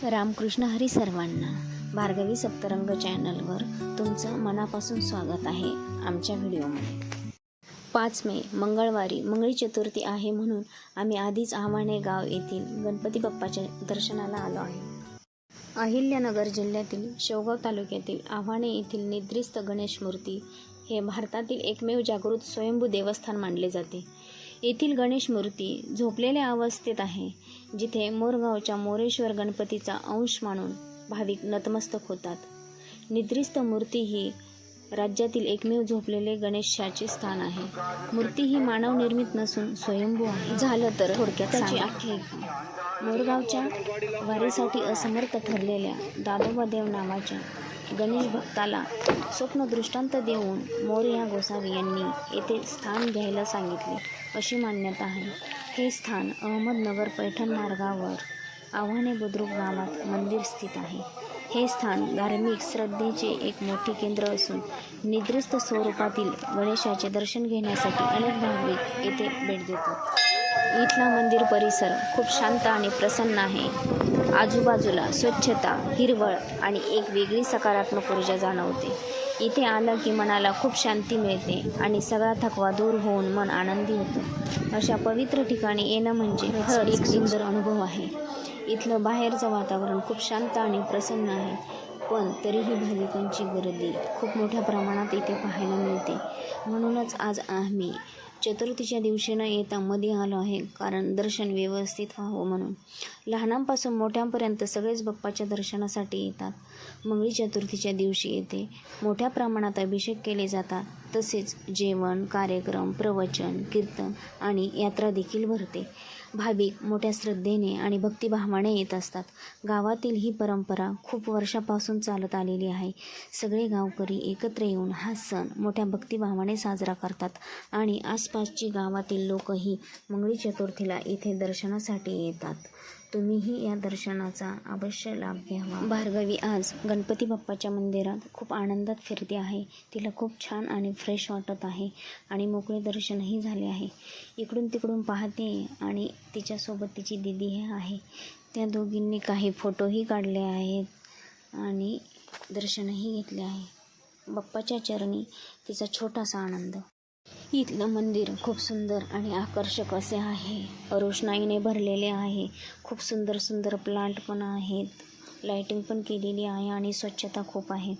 रामकृष्ण हरी सर्वांना. भार्गवी सप्तरंग चॅनलवर तुमचं मनापासून स्वागत आहे. आमच्या व्हिडिओमध्ये 5 मे मंगळवारी मंगळी चतुर्थी आहे, म्हणून आम्ही आधीच आव्हाणे गाव येथील गणपती बाप्पाच्या दर्शनाला आलो आहे. अहिल्यानगर जिल्ह्यातील शेवगाव तालुक्यातील आव्हाणे येथील निद्रिस्त गणेश मूर्ती हे भारतातील एकमेव जागृत स्वयंभू देवस्थान मानले जाते. येथील गणेश मूर्ती झोपलेल्या अवस्थेत आहे, जिथे मोरगावच्या मोरेश्वर गणपतीचा अंश मानून भाविक नतमस्तक होतात. निद्रिस्त मूर्ती ही राज्यातील एकमेव झोपलेले गणेशाचे स्थान आहे. मूर्ती ही मानव निर्मित नसून स्वयंभू आहे. झालं तर थोडक्यात त्याची आख्यायिका. मोरगावच्या वारीसाठी असमर्थ ठरलेल्या दादोबादेव नावाच्या गणेश भक्ताला स्वप्न दृष्टांत देऊन मोरया गोसावी यांनी येथे स्थान घ्यायला सांगितले, अशी मान्यता आहे. हे स्थान अहमदनगर पैठण मार्गावर आव्हाणे बुद्रुक गावात मंदिर स्थित आहे. हे स्थान धार्मिक श्रद्धेचे एक मोठे केंद्र असून निद्रिस्त स्वरूपातील गणेशाचे दर्शन घेण्यासाठी अनेक भाविक येथे भेट देतात. इथला मंदिर परिसर खूप शांत आणि प्रसन्न आहे. आजूबाजूला स्वच्छता, हिरवळ आणि एक वेगळी सकारात्मक ऊर्जा जाणवते. इथे आलं की मनाला खूप शांती मिळते आणि सगळा थकवा दूर होऊन मन आनंदी होतं. अशा पवित्र ठिकाणी येणं म्हणजे एक सुंदर अनुभव आहे. इथलं बाहेरचं वातावरण खूप शांत आणि प्रसन्न आहे, पण तरीही भाविकांची गर्दी खूप मोठ्या प्रमाणात इथे पाहायला मिळते. म्हणूनच आज आम्ही चतुर्थीच्या दिवशी न येता मध्ये आलो आहे, कारण दर्शन व्यवस्थित व्हावं म्हणून. लहानांपासून मोठ्यांपर्यंत सगळेच बाप्पाच्या दर्शनासाठी येतात. मंगळी चतुर्थीच्या दिवशी येथे मोठ्या प्रमाणात अभिषेक केले जातात. तसेच जेवण, कार्यक्रम, प्रवचन, कीर्तन आणि यात्रा देखील भरते. भाविक मोठ्या श्रद्धेने आणि भक्तिभावाने येत असतात. गावातील ही परंपरा खूप वर्षापासून चालत आलेली आहे. सगळे गावकरी एकत्र येऊन हा सण मोठ्या भक्तिभावाने साजरा करतात आणि आसपासची गावातील लोकही मंगळी चतुर्थीला इथे दर्शनासाठी येतात. तुम्हीही या दर्शनाचा अवश्य लाभ घ्यावा. भार्गवी आज गणपती बाप्पाच्या मंदिरात खूप आनंदात फिरते आहे. तिला खूप छान आणि फ्रेश वाटत आहे आणि मोकळे दर्शनही झाले आहे. इकडून तिकडून पाहते आणि तिच्यासोबत तिची दीदी हे आहे. त्या दोघींनी काही फोटोही काढले आहेत आणि दर्शनही घेतले आहे. बाप्पाच्या चरणी तिचा छोटासा आनंद. इथलं मंदिर खूप सुंदर आणि आकर्षक असे आहे. रोषणाईने भरलेले आहे. खूप सुंदर सुंदर प्लांट पण आहेत. लाईटिंग पण केलेली आहे आणि स्वच्छता खूप आहे.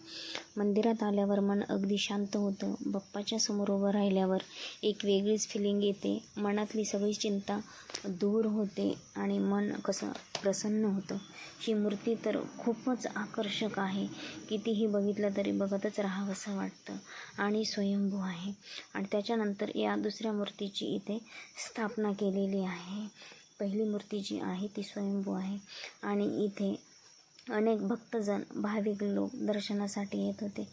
मंदिरात आल्यावर मन अगदी शांत होतं. बाप्पाच्या समोर उभं राहिल्यावर एक वेगळीच फिलिंग येते. मनातली सगळी चिंता दूर होते आणि मन कसं प्रसन्न होतं. ही मूर्ती तर खूपच आकर्षक आहे. कितीही बघितलं तरी बघतच राहावंसं वाटतं आणि स्वयंभू आहे. आणि त्याच्यानंतर या दुसऱ्या मूर्तीची इथे स्थापना केलेली आहे. पहिली मूर्ती जी आहे ती स्वयंभू आहे आणि इथे अनेक भक्तजन, भाविक लोक दर्शनासाठी येत होते.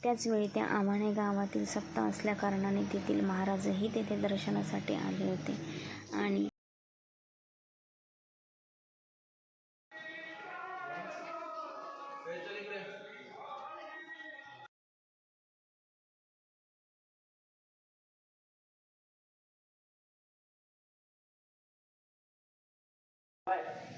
त्याचवेळी त्या आव्हाणे गावातील सप्ताह असल्याकारणाने तेथील महाराजही तेथे दर्शनासाठी आले होते आणि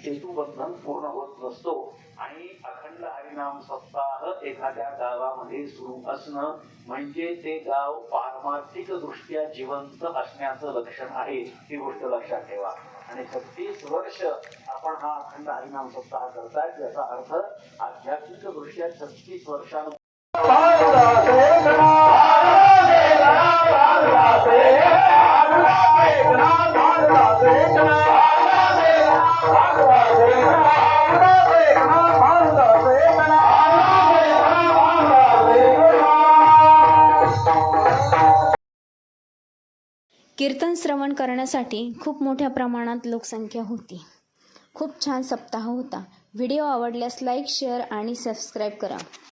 हेतुबंधन पूर्ण होत नसतो आणि अखंड हरिनाम सप्ताह एखाद्या गावामध्ये सुरू असणं म्हणजे ते गाव पारमार्थिक दृष्ट्या जिवंत असण्याचं लक्षण आहे. ही गोष्ट लक्षात ठेवा. आणि 36 वर्ष आपण हा अखंड हरिनाम सप्ताह करताय, याचा अर्थ आध्यात्मिक दृष्ट्या 36 वर्षांनंतर कीर्तन श्रवण करण्यासाठी खूप मोठ्या प्रमाणात लोकसंख्या होती. खूप छान सप्ताह होता. व्हिडिओ आवडल्यास लाईक, शेअर आणि सबस्क्राईब करा.